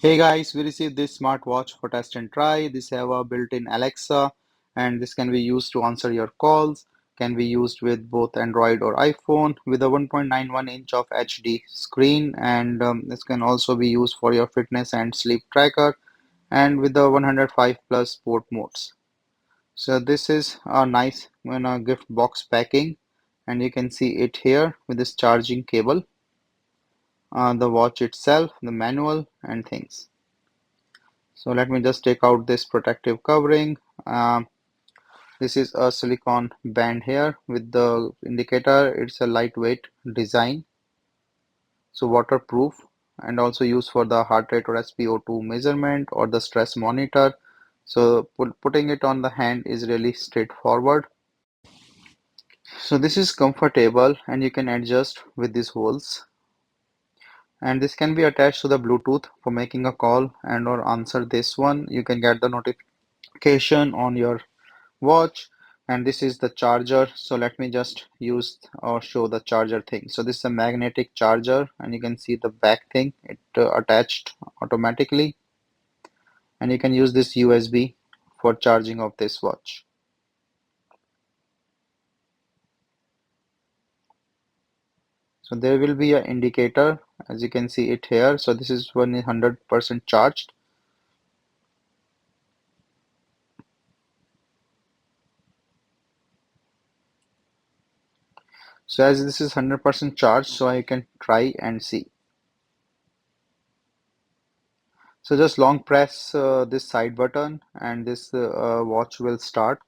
Hey guys, we received this smartwatch for test and try. This have a built-in Alexa, and this can be used to answer your calls. Can be used with both Android or iPhone with a 1.91 inch of HD screen, and this can also be used for your fitness and sleep tracker, and with the 105 plus sport modes. So this is a nice gift box packing, and you can see it here with this charging cable, the watch itself, the manual, and things. So let me just take out this protective covering. Um, this is a silicone band here with the indicator. It's a lightweight design, so waterproof and also used for the heart rate or SpO2 measurement or the stress monitor. So putting it on the hand is really straightforward. So this is comfortable and you can adjust with these holes. And this can be attached to the Bluetooth for making a call and or answer this one. You can get the notification on your watch, and this is the charger. So let me just use or show the charger thing. So this is a magnetic charger and you can see the back thing, it attached automatically, and you can use this USB for charging of this watch. So there will be an indicator as you can see it here. So this is when 100% charged. So as this is 100% charged, so I can try and see. So just long press this side button and this watch will start.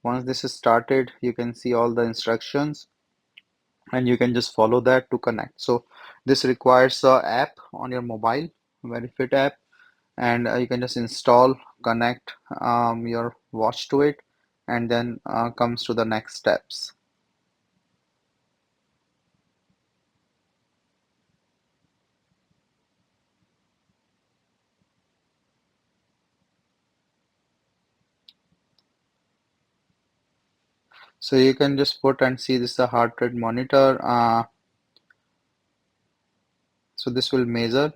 Once this is started, you can see all the instructions and you can just follow that to connect. So this requires a app on your mobile, Verifit app, and you can just install, connect your watch to it, and then comes to the next steps. So you can just put and see this is a heart rate monitor. So this will measure.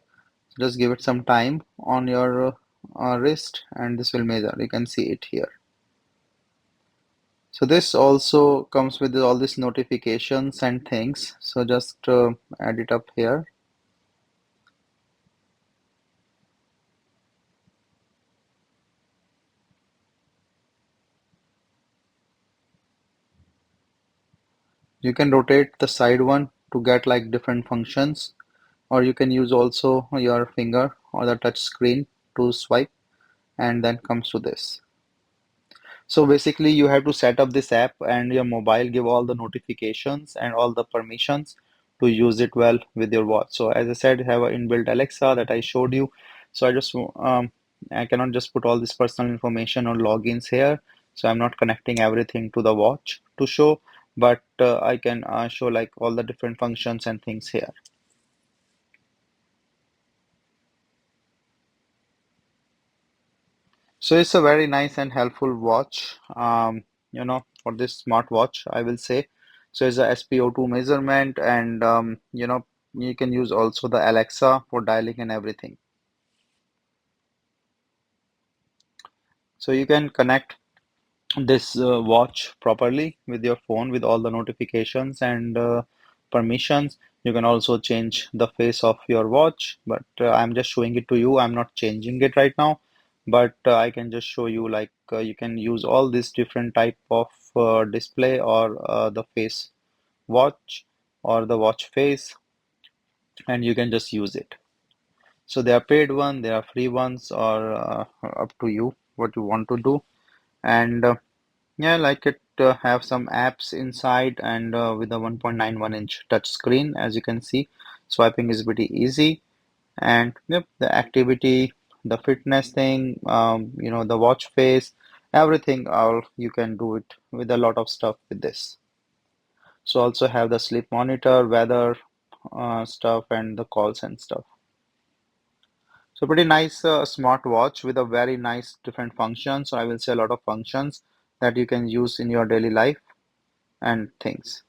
Just give it some time on your wrist, and this will measure. You can see it here. So this also comes with all these notifications and things. So just add it up here. You can rotate the side one to get like different functions, or you can use also your finger or the touch screen to swipe, and then comes to this. So basically, you have to set up this app and your mobile give all the notifications and all the permissions to use it well with your watch. So as I said, have an inbuilt Alexa that I showed you. So I cannot just put all this personal information or logins here. So I'm not connecting everything to the watch to show, but I can show like all the different functions and things here. So it's a very nice and helpful watch, for this smartwatch, I will say. So it's a SpO2 measurement, and you can use also the Alexa for dialing and everything. So you can connect this watch properly with your phone with all the notifications and permissions. You can also change the face of your watch, but I'm just showing it to you. I'm not changing it right now, but I can just show you like you can use all these different type of display or the face watch or the watch face, and you can just use it. So there are paid one, there are free ones, or up to you what you want to do. And yeah, like it have some apps inside and with a 1.91-inch touch screen, as you can see, swiping is pretty easy. And yep, the activity, the fitness thing, the watch face, everything, all you can do it with a lot of stuff with this. So also have the sleep monitor, weather stuff, and the calls and stuff. So pretty nice smartwatch with a very nice different functions. So I will say a lot of functions that you can use in your daily life and things.